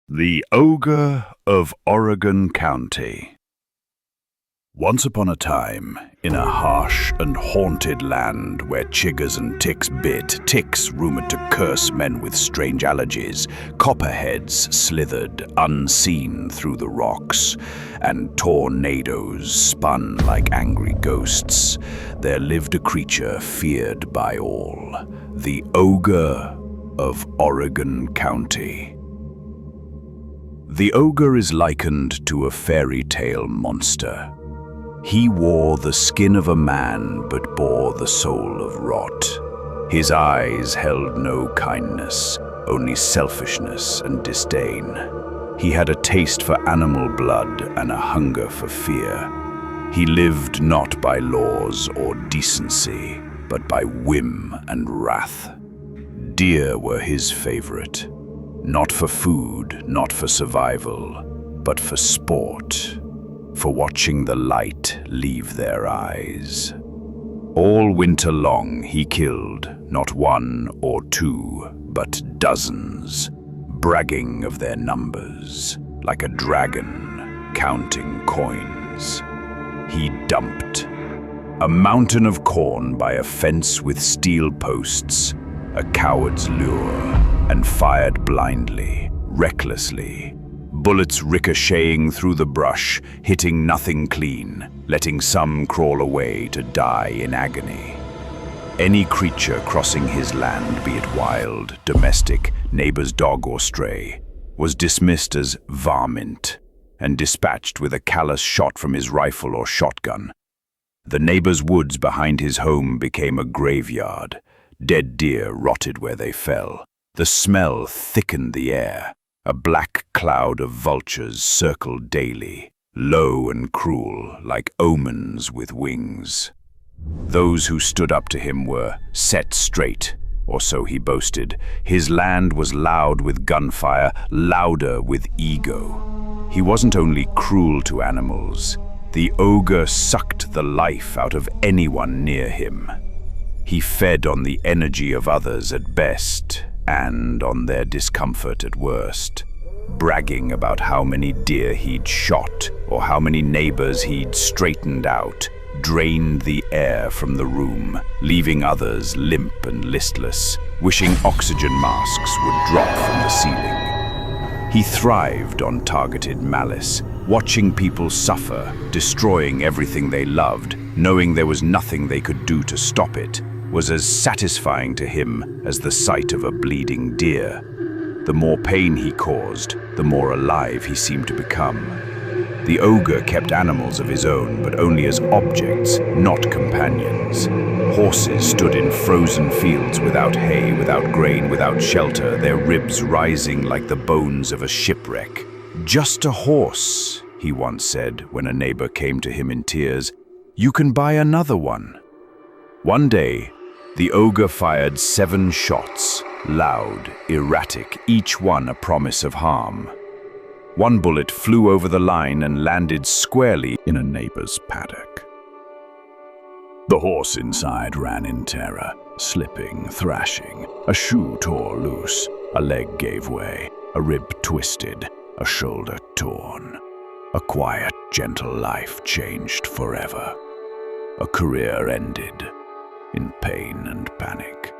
The Ogre of Oregon County. Once upon a time, in a harsh and haunted land where chiggers and ticks bit, ticks rumored to curse men with strange allergies, copperheads slithered unseen through the rocks, and tornadoes spun like angry ghosts, there lived a creature feared by all, the Ogre of Oregon County. The ogre is likened to a fairy tale monster. He wore the skin of a man but bore the soul of rot. His eyes held no kindness, only selfishness and disdain. He had a taste for animal blood and a hunger for fear. He lived not by laws or decency, but by whim and wrath. Deer were his favorite. Not for food, not for survival, but for sport, for watching the light leave their eyes. All winter long he killed not one or two, but dozens, bragging of their numbers, like a dragon counting coins. He dumped a mountain of corn by a fence with steel posts, a coward's lure, and fired blindly, recklessly, bullets ricocheting through the brush, hitting nothing clean, letting some crawl away to die in agony. Any creature crossing his land, be it wild, domestic, neighbor's dog or stray, was dismissed as varmint and dispatched with a callous shot from his rifle or shotgun. The neighbor's woods behind his home became a graveyard. Dead deer rotted where they fell. The smell thickened the air. A black cloud of vultures circled daily, low and cruel, like omens with wings. Those who stood up to him were set straight, or so he boasted. His land was loud with gunfire, louder with ego. He wasn't only cruel to animals. The ogre sucked the life out of anyone near him. He fed on the energy of others at best, and on their discomfort at worst, bragging about how many deer he'd shot or how many neighbors he'd straightened out, drained the air from the room, leaving others limp and listless, wishing oxygen masks would drop from the ceiling. He thrived on targeted malice, watching people suffer, destroying everything they loved, knowing there was nothing they could do to stop it, was as satisfying to him as the sight of a bleeding deer. The more pain he caused, the more alive he seemed to become. The ogre kept animals of his own, but only as objects, not companions. Horses stood in frozen fields without hay, without grain, without shelter, their ribs rising like the bones of a shipwreck. "Just a horse," he once said when a neighbor came to him in tears. "You can buy another one." One day, the ogre fired 7 shots, loud, erratic, each one a promise of harm. One bullet flew over the line and landed squarely in a neighbor's paddock. The horse inside ran in terror, slipping, thrashing. A shoe tore loose, a leg gave way, a rib twisted, a shoulder torn. A quiet, gentle life changed forever. A career ended in pain and panic.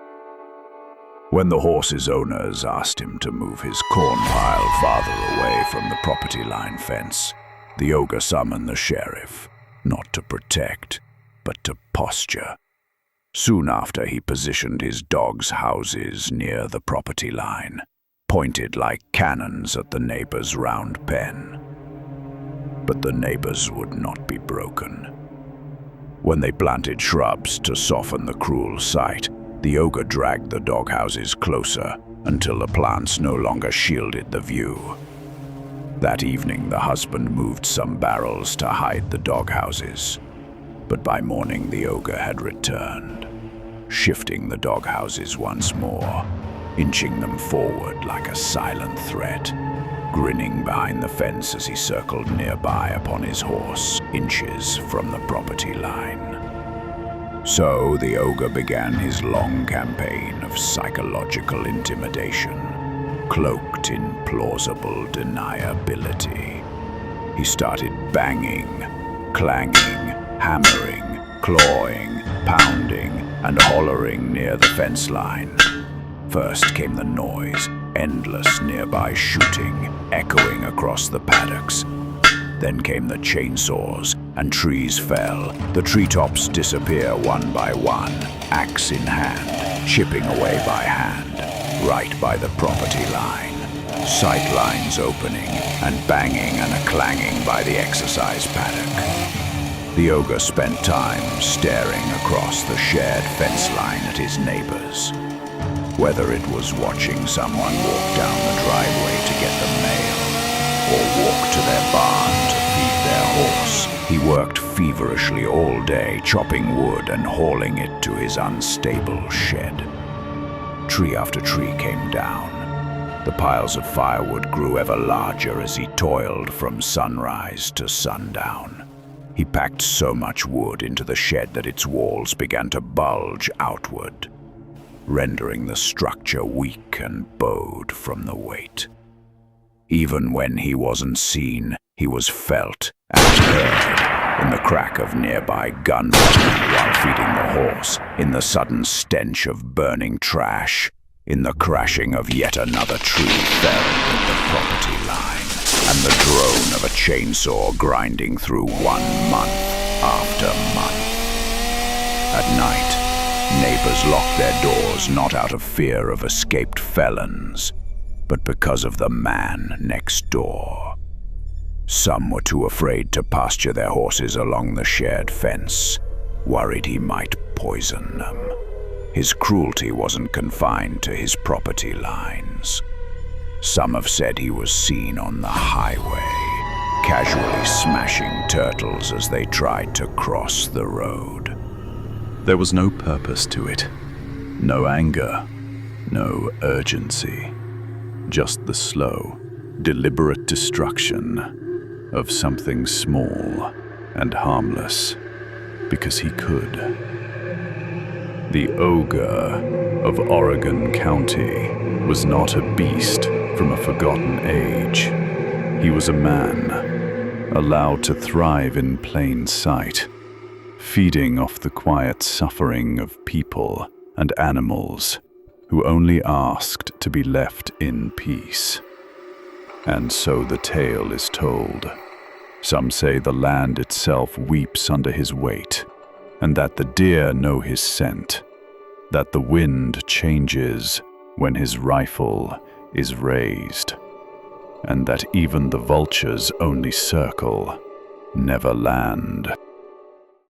When the horse's owners asked him to move his corn pile farther away from the property line fence, the ogre summoned the sheriff, not to protect, but to posture. Soon after, he positioned his dogs' houses near the property line, pointed like cannons at the neighbor's round pen. But the neighbors would not be broken. When they planted shrubs to soften the cruel sight, the ogre dragged the doghouses closer until the plants no longer shielded the view. That evening, the husband moved some barrels to hide the doghouses. But by morning, the ogre had returned, shifting the doghouses once more, inching them forward like a silent threat, grinning behind the fence as he circled nearby upon his horse, inches from the property line. So the ogre began his long campaign of psychological intimidation. cloaked in plausible deniability. He started banging, clanging, hammering, clawing, pounding, and hollering near the fence line. First came the noise, endless nearby shooting, echoing across the paddocks. Then came the chainsaws, and trees fell. The treetops disappear one by one, axe in hand, chipping away by hand, right by the property line. Sight lines opening, and banging and a clanging by the exercise paddock. The ogre spent time staring across the shared fence line at his neighbors. Whether it was watching someone walk down the driveway to get the mail, or walk to their barn to feed their horse, he worked feverishly all day, chopping wood and hauling it to his unstable shed. Tree after tree came down. The piles of firewood grew ever larger as he toiled from sunrise to sundown. He packed so much wood into the shed that its walls began to bulge outward, rendering the structure weak and bowed from the weight. Even when he wasn't seen, he was felt and heard in the crack of nearby gunfire while feeding the horse, in the sudden stench of burning trash, in the crashing of yet another tree felled at the property line, and the drone of a chainsaw grinding through 1 month after month. At night, neighbors locked their doors not out of fear of escaped felons, but because of the man next door. Some were too afraid to pasture their horses along the shared fence, worried he might poison them. His cruelty wasn't confined to his property lines. Some have said he was seen on the highway, casually smashing turtles as they tried to cross the road. There was no purpose to it, no anger, no urgency, just the slow, deliberate destruction of something small and harmless, because he could. The Ogre of Oregon County was not a beast from a forgotten age. He was a man, allowed to thrive in plain sight, feeding off the quiet suffering of people and animals who only asked to be left in peace. And so the tale is told. Some say the land itself weeps under his weight, and that the deer know his scent, that the wind changes when his rifle is raised, and that even the vultures only circle, never land.